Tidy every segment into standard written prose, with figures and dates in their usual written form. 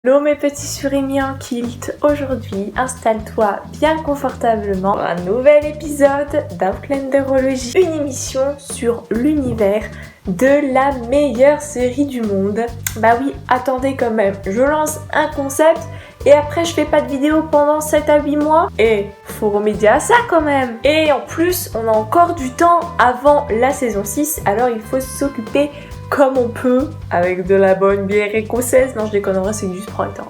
Hello mes petits surimi en kilt, aujourd'hui installe-toi bien confortablement pour un nouvel épisode d'Outlanderologie, une émission sur l'univers de la meilleure série du monde. Bah oui, attendez quand même, je lance un concept et après je fais pas de vidéo pendant 7 à 8 mois et faut remédier à ça quand même. Et en plus on a encore du temps avant la saison 6, alors il faut s'occuper comme on peut, avec de la bonne bière écossaise. Non, je déconnerai, c'est juste pour le temps.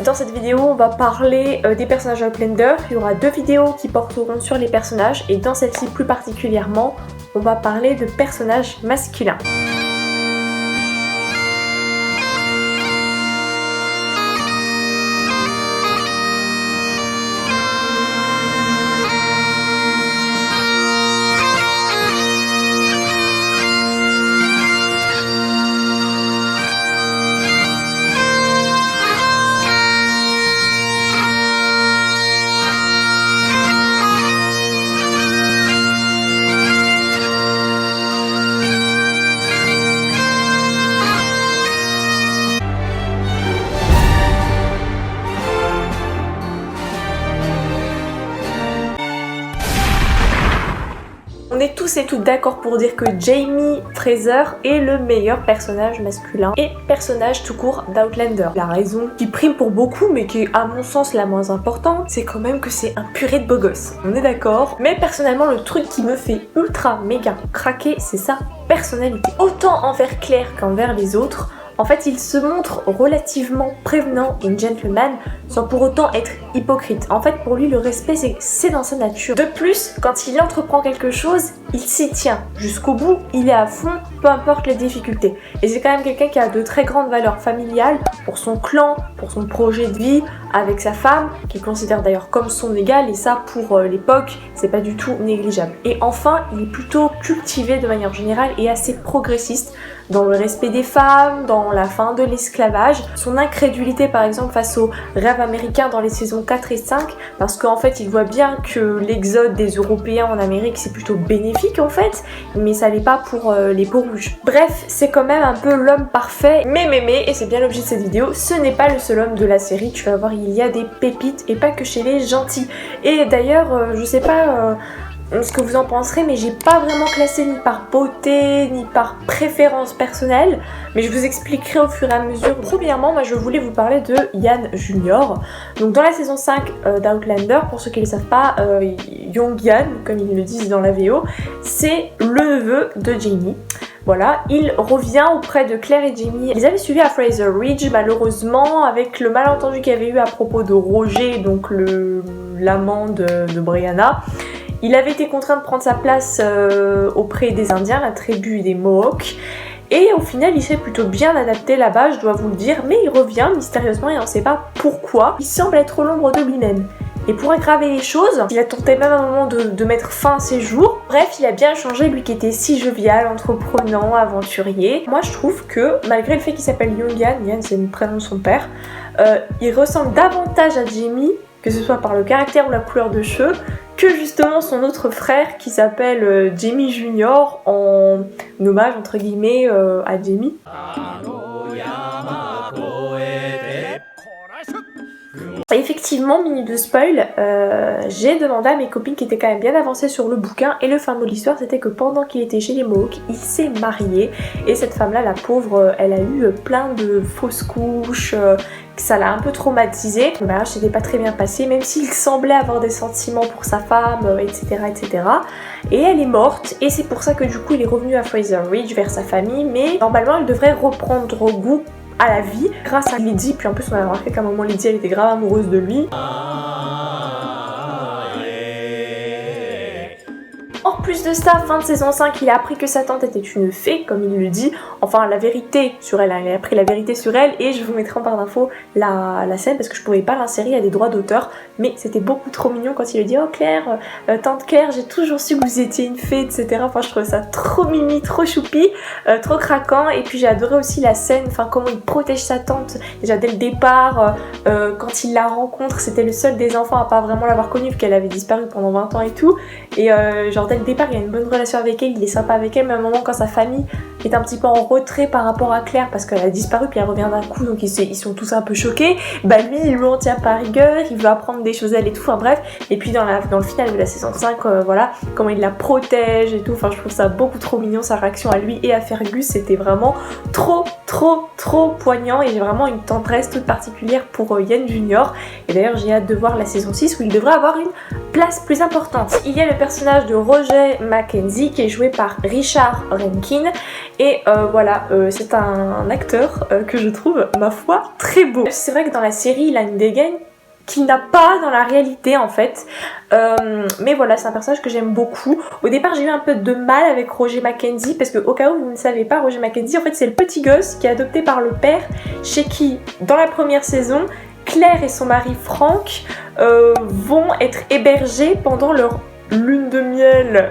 Dans cette vidéo, on va parler des personnages Outlander. Il y aura 2 vidéos qui porteront sur les personnages, et dans celle-ci plus particulièrement, on va parler de personnages masculins. On est tous et toutes d'accord pour dire que Jaime Fraser est le meilleur personnage masculin et personnage tout court d'Outlander. La raison qui prime pour beaucoup, mais qui est à mon sens la moins importante, c'est quand même que c'est un purée de beau gosse. On est d'accord. Mais personnellement, le truc qui me fait ultra méga craquer, c'est sa personnalité. Autant envers Claire qu'envers les autres. En fait, il se montre relativement prévenant et gentleman sans pour autant être hypocrite. En fait, pour lui, le respect, c'est dans sa nature. De plus, quand il entreprend quelque chose, il s'y tient. Jusqu'au bout, il est à fond, peu importe les difficultés. Et c'est quand même quelqu'un qui a de très grandes valeurs familiales pour son clan, pour son projet de vie, avec sa femme, qu'il considère d'ailleurs comme son égale, et ça, pour l'époque, c'est pas du tout négligeable. Et enfin, il est plutôt cultivé de manière générale et assez progressiste dans le respect des femmes, dans la fin de l'esclavage. Son incrédulité par exemple face aux rêves américains dans les saisons 4 et 5, parce qu'en fait il voit bien que l'exode des Européens en Amérique c'est plutôt bénéfique en fait, mais ça l'est pas pour les peaux rouges. Bref, c'est quand même un peu l'homme parfait, mais et c'est bien l'objet de cette vidéo, ce n'est pas le seul homme de la série, tu vas voir il y a des pépites et pas que chez les gentils. Et d'ailleurs, je sais pas ce que vous en penserez, mais j'ai pas vraiment classé ni par beauté ni par préférence personnelle, mais je vous expliquerai au fur et à mesure. Premièrement, moi je voulais vous parler de Ian Junior. Donc dans la saison 5 d'Outlander, pour ceux qui ne le savent pas, Young Ian, comme ils le disent dans la VO, c'est le neveu de Jaime. Voilà, il revient auprès de Claire et Jaime. Ils avaient suivi à Fraser Ridge, malheureusement, avec le malentendu qu'il y avait eu à propos de Roger, donc l'amant de Brianna. Il avait été contraint de prendre sa place auprès des Indiens, la tribu des Mohawks. Et au final, il s'est plutôt bien adapté là-bas, je dois vous le dire. Mais il revient mystérieusement et on ne sait pas pourquoi. Il semble être l'ombre de lui-même. Et pour aggraver les choses, il a tenté même à un moment de mettre fin à ses jours. Bref, il a bien changé, lui qui était si jovial, entreprenant, aventurier. Moi, je trouve que, malgré le fait qu'il s'appelle Young Ian, Ian c'est le prénom de son père, il ressemble davantage à Jaime, que ce soit par le caractère ou la couleur de cheveux, que justement son autre frère qui s'appelle Jaime Junior, en hommage entre guillemets à Jaime. Effectivement, minute de spoil, j'ai demandé à mes copines qui étaient quand même bien avancées sur le bouquin, et le fin de l'histoire c'était que pendant qu'il était chez les Mohawks, il s'est marié, et cette femme là, la pauvre, elle a eu plein de fausses couches, ça l'a un peu traumatisée. Le mariage s'était pas très bien passé, même s'il semblait avoir des sentiments pour sa femme, etc., etc. Et elle est morte, et c'est pour ça que du coup il est revenu à Fraser Ridge vers sa famille, mais normalement elle devrait reprendre goût à la vie grâce à Lydie. Puis en plus on a remarqué qu'à un moment Lydie elle était grave amoureuse de lui. En plus de ça, fin de saison 5, il a appris que sa tante était une fée, comme il le dit. Enfin, la vérité sur elle, il a appris la vérité sur elle, et je vous mettrai en barre d'infos la scène, parce que je pouvais pas l'insérer à des droits d'auteur, mais c'était beaucoup trop mignon quand il lui dit « Oh Claire, tante Claire, j'ai toujours su que vous étiez une fée, etc. » Enfin, je trouvais ça trop mimi, trop choupi, trop craquant, et puis j'ai adoré aussi la scène, enfin comment il protège sa tante, déjà dès le départ, quand il la rencontre, c'était le seul des enfants à pas vraiment l'avoir connue, vu qu'elle avait disparu pendant 20 ans et tout, et genre dès le départ, départ il a une bonne relation avec elle, il est sympa avec elle, mais à un moment quand sa famille est un petit peu en retrait par rapport à Claire parce qu'elle a disparu puis elle revient d'un coup, donc ils sont tous un peu choqués, bah lui il lui en tient par rigueur, il veut apprendre des choses à elle et tout, enfin bref, et puis dans le final de la saison 5, voilà, comment il la protège et tout, enfin je trouve ça beaucoup trop mignon, sa réaction à lui et à Fergus, c'était vraiment trop poignant et j'ai vraiment une tendresse toute particulière pour Yen Junior, et d'ailleurs j'ai hâte de voir la saison 6 où il devrait avoir une place plus importante. Il y a le personnage de Roger Mackenzie qui est joué par Richard Rankin et voilà, c'est un acteur que je trouve, ma foi, très beau. C'est vrai que dans la série il a une dégaine qu'il n'a pas dans la réalité en fait, mais voilà, c'est un personnage que j'aime beaucoup. Au départ j'ai eu un peu de mal avec Roger Mackenzie parce que, au cas où vous ne savez pas, Roger Mackenzie en fait c'est le petit gosse qui est adopté par le père, chez qui dans la première saison Claire et son mari Frank vont être hébergés pendant leur lune de miel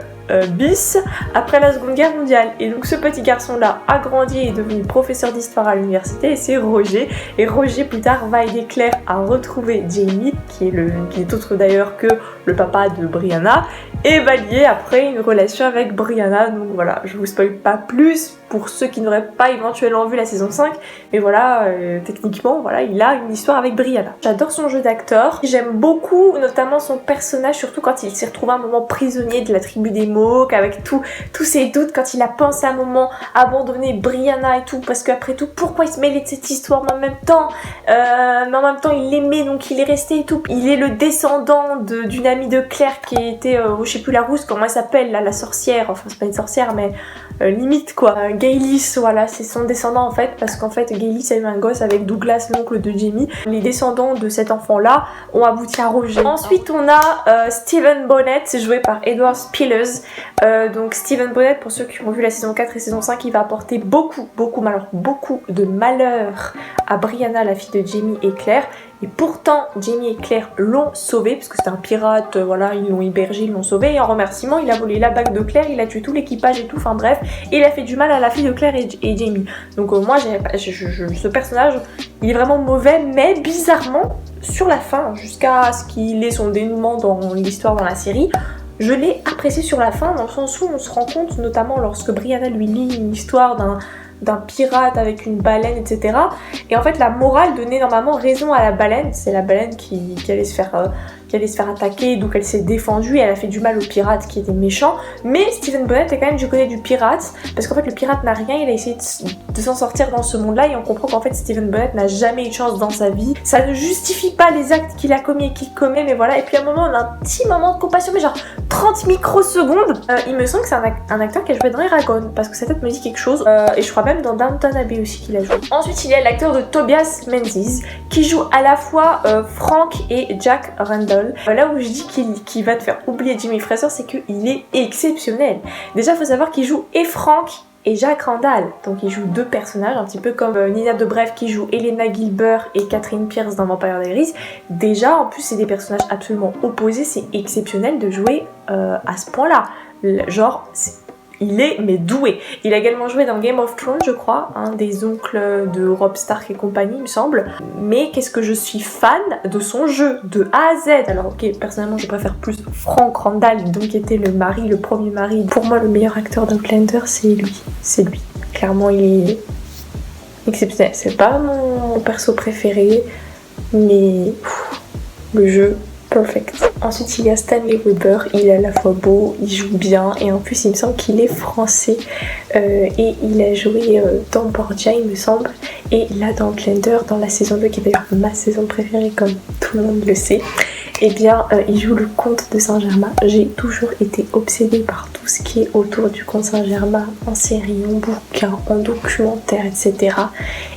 bis après la Seconde Guerre mondiale. Et donc ce petit garçon là a grandi et est devenu professeur d'histoire à l'université et c'est Roger. Et Roger plus tard va aider Claire à retrouver Jamie qui est autre d'ailleurs que le papa de Brianna et va lier après une relation avec Brianna. Donc voilà, je vous spoil pas plus pour ceux qui n'auraient pas éventuellement vu la saison 5, mais voilà, techniquement voilà, il a une histoire avec Brianna. J'adore son jeu d'acteur, j'aime beaucoup notamment son personnage, surtout quand il s'est retrouvé un moment prisonnier de la tribu des Mohawks avec tous ses doutes, quand il a pensé à un moment abandonner Brianna et tout, parce qu'après tout pourquoi il se mêlait de cette histoire, mais en même temps il l'aimait donc il est resté et tout. Il est le descendant d'une amie de Claire qui était je sais plus la rousse, comment elle s'appelle là, la sorcière, enfin c'est pas une sorcière mais limite quoi, Gaylis, voilà, c'est son descendant en fait, parce qu'en fait Gaylis a eu un gosse avec Douglas, l'oncle de Jamie. Les descendants de cet enfant là ont abouti à Roger. Ensuite on a Stephen Bonnet, joué par Edward Spillers. Donc Stephen Bonnet, pour ceux qui ont vu la saison 4 et saison 5, il va apporter beaucoup de malheur à Brianna, la fille de Jamie et Claire. Et pourtant, Jamie et Claire l'ont sauvé, parce que c'était un pirate, voilà, ils l'ont hébergé, ils l'ont sauvé, et en remerciement, il a volé la bague de Claire, il a tué tout l'équipage et tout, enfin bref, et il a fait du mal à la fille de Claire et Jamie. Donc moi, ce personnage, il est vraiment mauvais, mais bizarrement, sur la fin, jusqu'à ce qu'il ait son dénouement dans l'histoire, dans la série, je l'ai apprécié sur la fin, dans le sens où on se rend compte, notamment lorsque Brianna lui lit une histoire d'un pirate avec une baleine, etc. Et en fait, la morale donnait normalement raison à la baleine. C'est la baleine qui allait se faire attaquer, donc elle s'est défendue et elle a fait du mal au pirate qui était méchant. Mais Stephen Bonnet est quand même du côté du pirate, parce qu'en fait le pirate n'a rien, il a essayé de s'en sortir dans ce monde-là, et on comprend qu'en fait Stephen Bonnet n'a jamais eu de chance dans sa vie. Ça ne justifie pas les actes qu'il a commis et qu'il commet, mais voilà. Et puis à un moment, on a un petit moment de compassion, mais genre 30 microsecondes. Il me semble que c'est un acteur qui a joué dans Eragon, parce que sa tête me dit quelque chose. Et je crois même dans Downton Abbey aussi qu'il a joué. Ensuite, il y a l'acteur de Tobias Menzies, qui joue à la fois Frank et Jack Randall. Là où je dis qu'il va te faire oublier Jimmy Fraser, c'est qu'il est exceptionnel. Déjà, il faut savoir qu'il joue et Frank et Jack Randall. Donc il joue deux personnages, un petit peu comme Nina Dobrev qui joue Elena Gilbert et Catherine Pierce dans Vampire Diaries. Déjà, en plus, c'est des personnages absolument opposés. C'est exceptionnel de jouer à ce point-là. Genre, il est mais doué. Il a également joué dans Game of Thrones, je crois, un des oncles de Robb Stark et compagnie, il me semble. Mais qu'est-ce que je suis fan de son jeu, de A à Z. Alors ok, personnellement, je préfère plus Frank Randall, donc qui était le premier mari. Pour moi, le meilleur acteur d'Outlander, c'est lui. Clairement, il est exceptionnel. C'est pas mon perso préféré, mais le jeu, perfect. Ensuite, il y a Stanley Weber, il est à la fois beau, il joue bien, et en plus, il me semble qu'il est français, et il a joué dans Borgia, il me semble, et là dans Outlander, dans la saison 2, qui est d'ailleurs ma saison préférée, comme tout le monde le sait, et bien, il joue le comte de Saint-Germain. J'ai toujours été obsédée par tout ce qui est autour du comte Saint-Germain, en série, en bouquin, en documentaire, etc.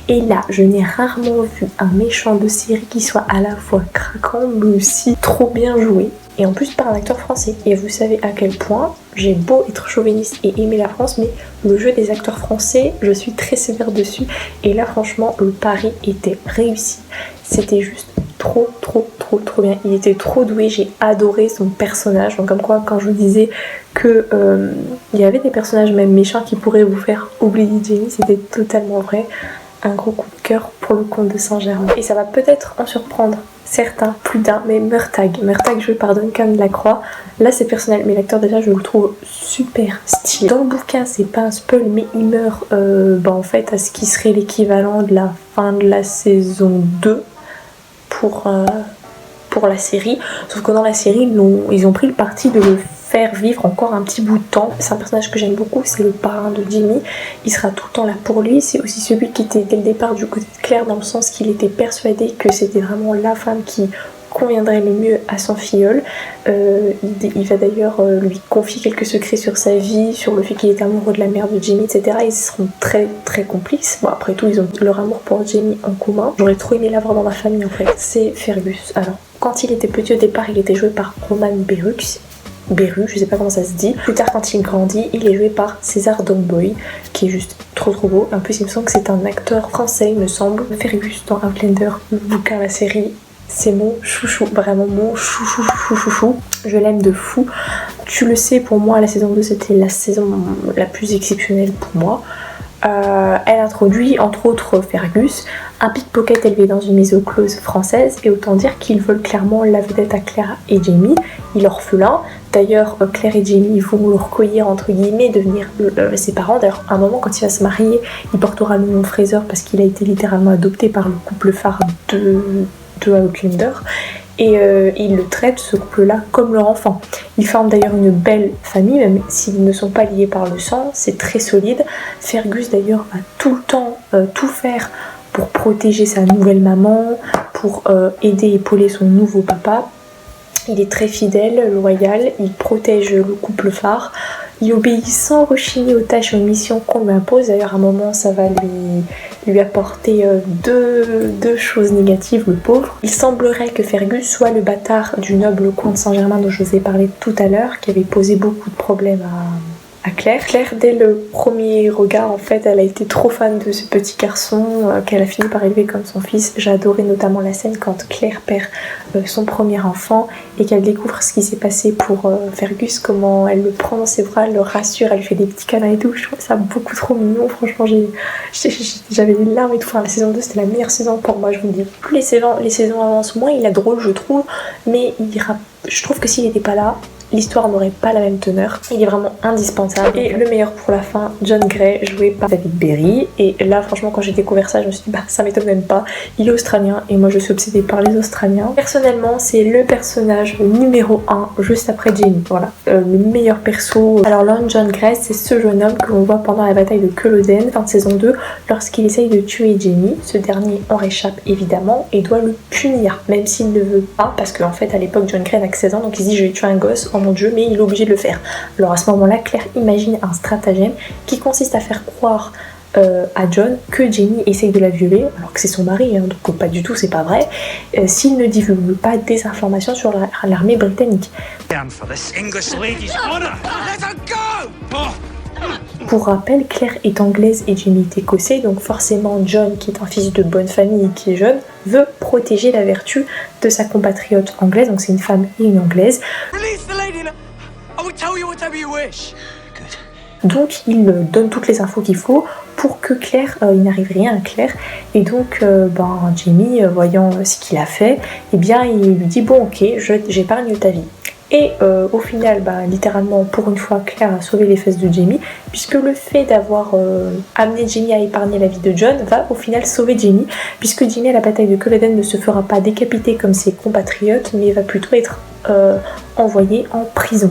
Et là, je n'ai rarement vu un méchant de série qui soit à la fois craquant, mais aussi trop bien joué. Et en plus par un acteur français. Et vous savez à quel point j'ai beau être chauviniste et aimer la France, mais le jeu des acteurs français, je suis très sévère dessus. Et là, franchement, le pari était réussi. C'était juste trop bien. Il était trop doué, j'ai adoré son personnage. Donc comme quoi, quand je vous disais que il y avait des personnages même méchants qui pourraient vous faire oublier Jamie, c'était totalement vrai. un gros coup de cœur pour le comte de Saint-Germain. Et ça va peut-être en surprendre certains, plus d'un, mais Murtagh joué par Duncan Lacroix, là c'est personnel, mais l'acteur déjà je le trouve super stylé. Dans le bouquin c'est pas un spoil, mais il meurt en fait à ce qui serait l'équivalent de la fin de la saison 2 pour la série, sauf que dans la série ils ont pris le parti de le faire vivre encore un petit bout de temps. C'est un personnage que j'aime beaucoup, c'est le parrain de Jamie, il sera tout le temps là pour lui, c'est aussi celui qui était dès le départ du côté de Claire, dans le sens qu'il était persuadé que c'était vraiment la femme qui conviendrait le mieux à son filleul. Il va d'ailleurs lui confier quelques secrets sur sa vie, sur le fait qu'il est amoureux de la mère de Jamie, etc. Ils seront très très complices. Bon, après tout, ils ont leur amour pour Jamie en commun. J'aurais trop aimé l'avoir dans ma famille en fait. C'est Fergus. Alors, quand il était petit au départ, il était joué par Roman Beru, je sais pas comment ça se dit. Plus tard, quand il grandit, il est joué par César Domboy, qui est juste trop beau. En plus, il me semble que c'est un acteur français, il me semble. Fergus dans Outlander, le bouquin, la série, c'est mon chouchou, vraiment mon chouchou. Je l'aime de fou. Tu le sais, pour moi, la saison 2, c'était la saison la plus exceptionnelle pour moi. Elle introduit entre autres Fergus, un pickpocket élevé dans une maison close française, et autant dire qu'ils veulent clairement la vedette à Claire et Jamie. Il est orphelin. D'ailleurs, Claire et Jamie vont le recueillir entre guillemets, devenir ses parents. D'ailleurs, à un moment, quand il va se marier, il portera le nom de Fraser parce qu'il a été littéralement adopté par le couple phare de Outlander. Et ils le traitent, ce couple-là, comme leur enfant. Ils forment d'ailleurs une belle famille, même s'ils ne sont pas liés par le sang, c'est très solide. Fergus d'ailleurs va tout le temps tout faire pour protéger sa nouvelle maman, pour aider et épauler son nouveau papa. Il est très fidèle, loyal, il protège le couple phare. Il obéit sans rechigner aux tâches et aux missions qu'on lui impose. D'ailleurs, à un moment, ça va lui apporter deux choses négatives, le pauvre. Il semblerait que Fergus soit le bâtard du noble comte Saint-Germain dont je vous ai parlé tout à l'heure, qui avait posé beaucoup de problèmes à Claire. Claire, dès le premier regard, en fait, elle a été trop fan de ce petit garçon qu'elle a fini par élever comme son fils. J'ai adoré notamment la scène quand Claire perd son premier enfant et qu'elle découvre ce qui s'est passé pour Fergus, comment elle le prend dans ses bras, elle le rassure, elle fait des petits câlins et tout. Je trouve ça beaucoup trop mignon, franchement, j'avais des larmes et tout. Enfin, la saison 2, c'était la meilleure saison pour moi, je vous le dis. Plus les saisons avancent, moins il est drôle, je trouve, mais je trouve que s'il n'était pas là, l'histoire n'aurait pas la même teneur. Il est vraiment indispensable. Et le meilleur pour la fin, John Grey, joué par David Berry. Et là, franchement, quand j'ai découvert ça, je me suis dit, bah, ça m'étonne même pas. Il est australien et moi, je suis obsédée par les Australiens. Personnellement, c'est le personnage numéro 1, juste après Jamie. Voilà, le meilleur perso. Alors, Lon John Grey, c'est ce jeune homme que l'on voit pendant la bataille de Culloden, fin de saison 2, lorsqu'il essaye de tuer Jamie. Ce dernier en réchappe évidemment et doit le punir, même s'il ne veut pas, parce qu'en fait, à l'époque, John Grey n'a que 16 ans, donc il se dit, je vais tuer un gosse. Oh mon dieu, mais il est obligé de le faire. Alors à ce moment-là, Claire imagine un stratagème qui consiste à faire croire à John que Jamie essaye de la violer, alors que c'est son mari, hein, donc pas du tout, c'est pas vrai, s'il ne divulgue pas des informations sur l'armée britannique. Pour rappel, Claire est anglaise et Jamie est écossais, donc forcément John, qui est un fils de bonne famille et qui est jeune, veut protéger la vertu de sa compatriote anglaise, donc c'est une femme et une anglaise. Donc il donne toutes les infos qu'il faut pour que Claire, il n'arrive rien à Claire, et donc Jamie, voyant ce qu'il a fait, eh bien il lui dit bon ok, j'épargne ta vie. Et au final, littéralement, pour une fois, Claire a sauvé les fesses de Jamie, puisque le fait d'avoir amené Jamie à épargner la vie de John va au final sauver Jamie, puisque Jamie à la bataille de Culloden ne se fera pas décapiter comme ses compatriotes, mais va plutôt être envoyé en prison.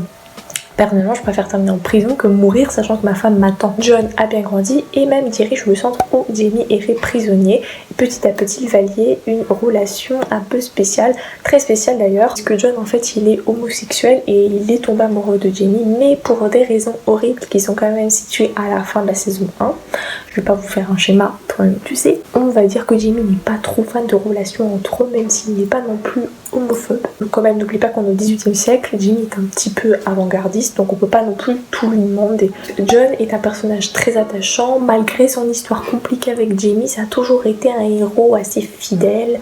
Personnellement, je préfère terminer en prison que mourir sachant que ma femme m'attend. John a bien grandi et même dirige le centre où Jamie est fait prisonnier. Et petit à petit, il va lier une relation un peu spéciale, très spéciale d'ailleurs, parce que John en fait il est homosexuel et il est tombé amoureux de Jamie, mais pour des raisons horribles qui sont quand même situées à la fin de la saison 1. Je vais pas vous faire un schéma, toi-même tu sais. On va dire que Jamie n'est pas trop fan de relations entre eux, même s'il n'est pas non plus homophobe. Donc quand même, n'oublie pas qu'on est au XVIIIe siècle, Jamie est un petit peu avant-gardiste, donc on peut pas non plus tout lui demander. John est un personnage très attachant, malgré son histoire compliquée avec Jamie, ça a toujours été un héros assez fidèle,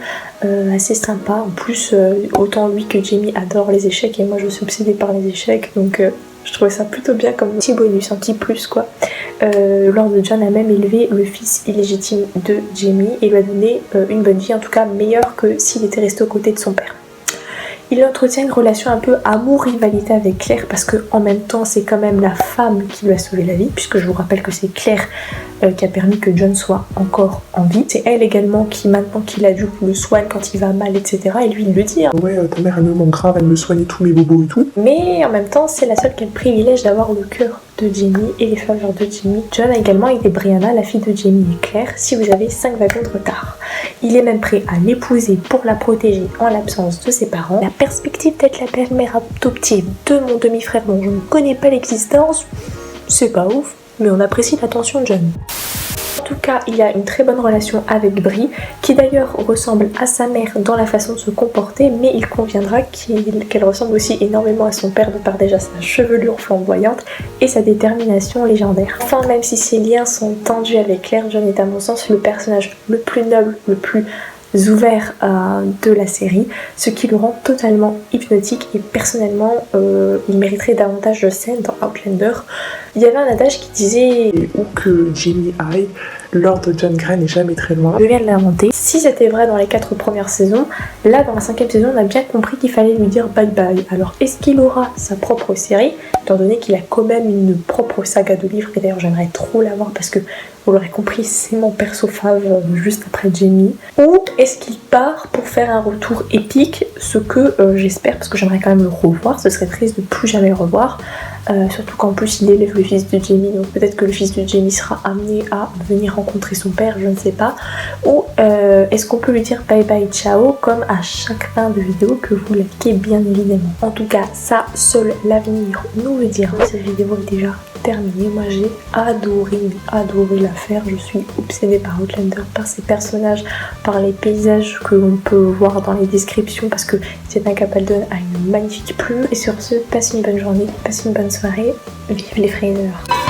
assez sympa. En plus, autant lui que Jamie adore les échecs et moi je suis obsédée par les échecs, donc je trouvais ça plutôt bien comme petit bonus, un petit plus quoi. Lord John a même élevé le fils illégitime de Jaime et lui a donné une bonne vie, en tout cas meilleure que s'il était resté aux côtés de son père. Il entretient une relation un peu amour-rivalité avec Claire parce que en même temps c'est quand même la femme qui lui a sauvé la vie, puisque je vous rappelle que c'est Claire qui a permis que John soit encore en vie. C'est elle également qui, maintenant qu'il a dû le soigne quand il va mal, etc. Et lui il le dit. Hein. Ouais, ta mère elle me manque grave, elle me soigne tous mes bobos et tout. Mais en même temps c'est la seule qui a le privilège d'avoir le cœur de Jaime et les faveurs de Jaime. John a également aidé Brianna, la fille de Jaime et Claire, si vous avez 5 wagons de retard. Il est même prêt à l'épouser pour la protéger en l'absence de ses parents. La perspective d'être la belle-mère adoptive de mon demi-frère dont je ne connais pas l'existence, c'est pas ouf, mais on apprécie l'attention de John. En tout cas, il a une très bonne relation avec Bri, qui d'ailleurs ressemble à sa mère dans la façon de se comporter, mais il conviendra qu'elle ressemble aussi énormément à son père de par déjà sa chevelure flamboyante et sa détermination légendaire. Enfin, même si ses liens sont tendus avec Claire, John est à mon sens le personnage le plus noble, le plus ouvert de la série, ce qui le rend totalement hypnotique et personnellement il mériterait davantage de scènes dans Outlander. Il y avait un adage qui disait Où que Jaime aille, Lord John Grey n'est jamais très loin. Je viens de l'inventer. Si c'était vrai dans les 4 premières saisons, là dans la 5e saison on a bien compris qu'il fallait lui dire bye bye. Alors est-ce qu'il aura sa propre série, étant donné qu'il a quand même une propre saga de livres, et d'ailleurs j'aimerais trop l'avoir parce que vous l'aurez compris, c'est mon perso fave juste après Jaime. Ou est-ce qu'il part pour faire un retour épique, ce que j'espère, parce que j'aimerais quand même le revoir, ce serait triste de plus jamais le revoir. Surtout qu'en plus il élève le fils de Jaime, donc peut-être que le fils de Jaime sera amené à venir rencontrer son père, je ne sais pas. Ou est-ce qu'on peut lui dire bye bye ciao comme à chaque fin de vidéo que vous likez bien évidemment. En tout cas ça, seul l'avenir nous le dira. Cette vidéo est déjà terminée, moi j'ai adoré l'affaire, je suis obsédée par Outlander, par ses personnages, par les paysages que l'on peut voir dans les descriptions parce que Jenna Capaldon a une magnifique plume. Et sur ce, passez une bonne journée, passez une bonne soirée, vive les Frasers.